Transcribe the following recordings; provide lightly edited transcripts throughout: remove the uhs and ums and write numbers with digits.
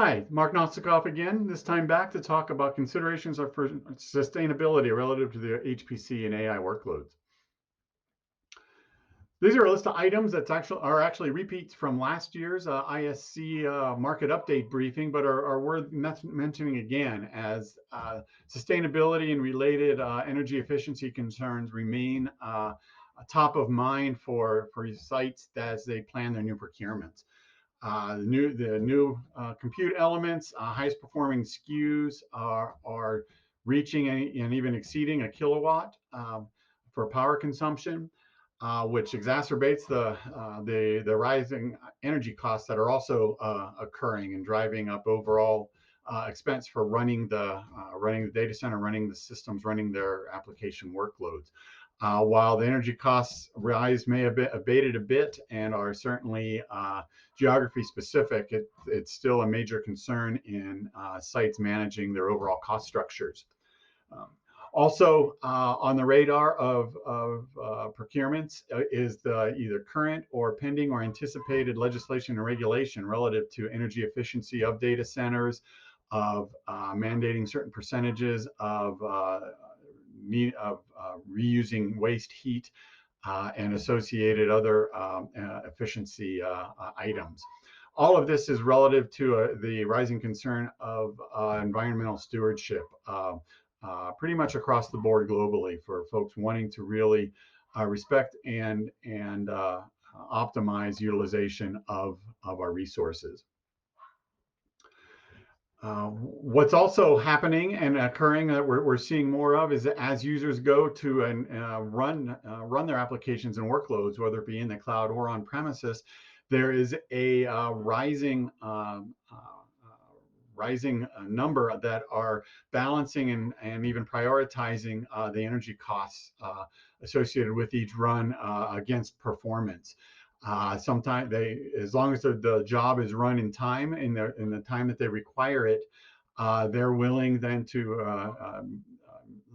Hi, Mark Nossokoff again, this time back to talk about considerations for sustainability relative to the HPC and AI workloads. These are a list of items that are actually repeats from last year's ISC market update briefing, but are worth mentioning again as sustainability and related energy efficiency concerns remain top of mind for sites as they plan their new procurements. The new compute elements, highest performing SKUs are reaching and even exceeding a kilowatt for power consumption, which exacerbates the rising energy costs that are also occurring and driving up overall expense for running the data center, running the systems, running their application workloads. While the energy costs rise may have abated a bit and are certainly geography specific, it's still a major concern in sites managing their overall cost structures. Also on the radar of procurements is the either current or pending or anticipated legislation and regulation relative to energy efficiency of data centers, of mandating certain percentages of reusing waste heat and associated other efficiency items. All of this is relative to the rising concern of environmental stewardship, pretty much across the board globally, for folks wanting to really respect and optimize utilization of our resources. What's also happening and occurring that we're seeing more of is that as users go to and run their applications and workloads, whether it be in the cloud or on premises, there is a rising number that are balancing and even prioritizing the energy costs associated with each run against performance. Sometimes as long as the job is run in time, in the time that they require it, they're willing then to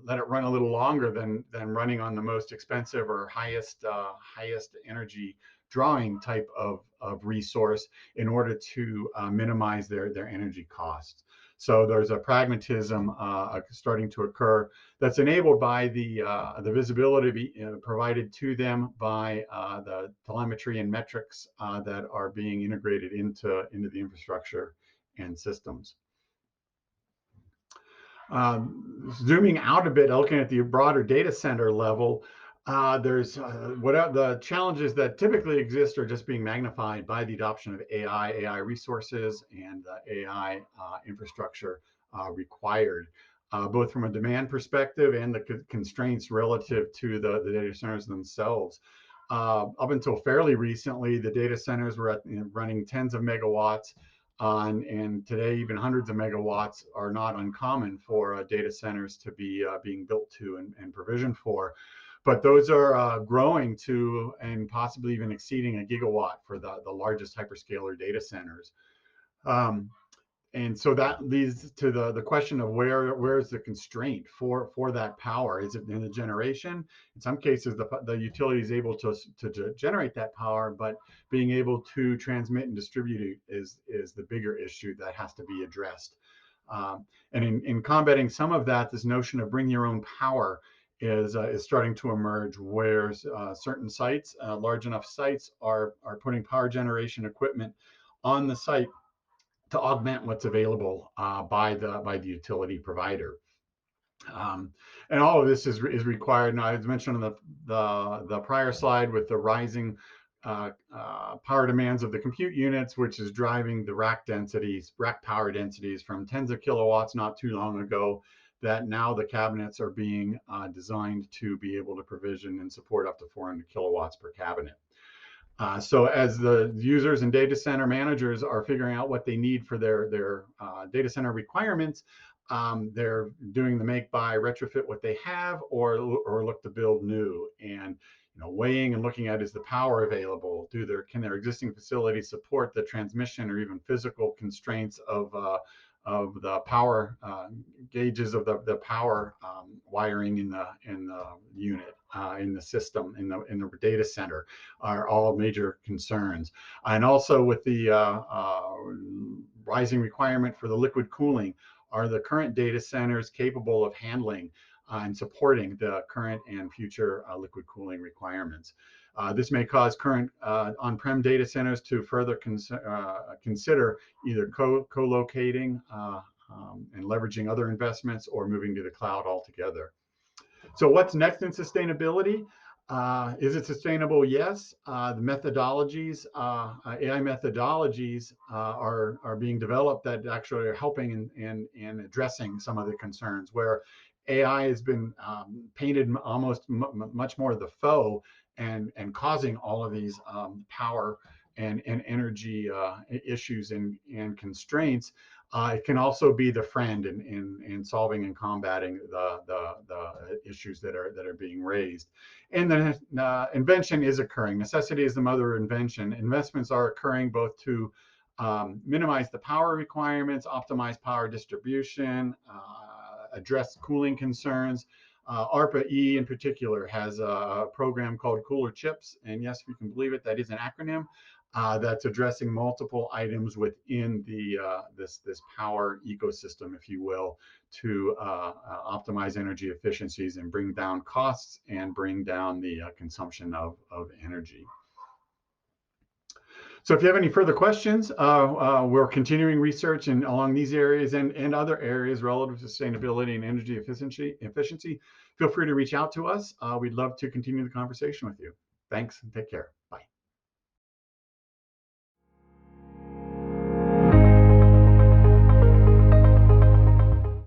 let it run a little longer than running on the most expensive or highest energy drawing type of resource in order to minimize their energy costs. So there's a pragmatism starting to occur that's enabled by the visibility provided to them by the telemetry and metrics that are being integrated into the infrastructure and systems. Zooming out a bit, looking at the broader data center level, there's what the challenges that typically exist are just being magnified by the adoption of AI resources and AI infrastructure required, both from a demand perspective and the constraints relative to the data centers themselves. Up until fairly recently, the data centers were running tens of megawatts. And today, even hundreds of megawatts are not uncommon for data centers to be being built to and provisioned for. But those are growing to and possibly even exceeding a gigawatt for the largest hyperscaler data centers. And so that leads to the question of where is the constraint for that power? Is it in the generation? In some cases, the utility is able to generate that power, but being able to transmit and distribute it is the bigger issue that has to be addressed. And in combating some of that, this notion of bring your own power is starting to emerge, where certain sites, large enough sites, are putting power generation equipment on the site to augment what's available by the utility provider. And all of this is required. Now, as mentioned on the prior slide, with the rising power demands of the compute units, which is driving the rack power densities from tens of kilowatts not too long ago, that now the cabinets are being designed to be able to provision and support up to 400 kilowatts per cabinet. So as the users and data center managers are figuring out what they need for their data center requirements, they're doing the make, buy, retrofit what they have, or look to build new. And weighing and looking at, is the power available? Can their existing facilities support the transmission or even physical constraints of the power gauges of the power wiring in the unit, in the system, in the data center, are all major concerns. And also with the rising requirement for the liquid cooling. Are the current data centers capable of handling and supporting the current and future liquid cooling requirements? This may cause current on-prem data centers to further consider either co-locating and leveraging other investments, or moving to the cloud altogether. So what's next in sustainability? Is it sustainable? Yes. The methodologies, AI methodologies are being developed that actually are helping in addressing some of the concerns, where AI has been painted almost much more the foe, and causing all of these power and energy issues and constraints. It can also be the friend in solving and combating the issues that are being raised. And then invention is occurring. Necessity is the mother of invention. Investments are occurring both to minimize the power requirements, optimize power distribution, address cooling concerns. ARPA-E in particular has a program called Cooler Chips, and yes, if you can believe it, that is an acronym that's addressing multiple items within the this power ecosystem, if you will, to optimize energy efficiencies and bring down costs and bring down the consumption of energy. So if you have any further questions, we're continuing research along these areas and other areas relative to sustainability and energy efficiency. Feel free to reach out to us. We'd love to continue the conversation with you. Thanks, and take care.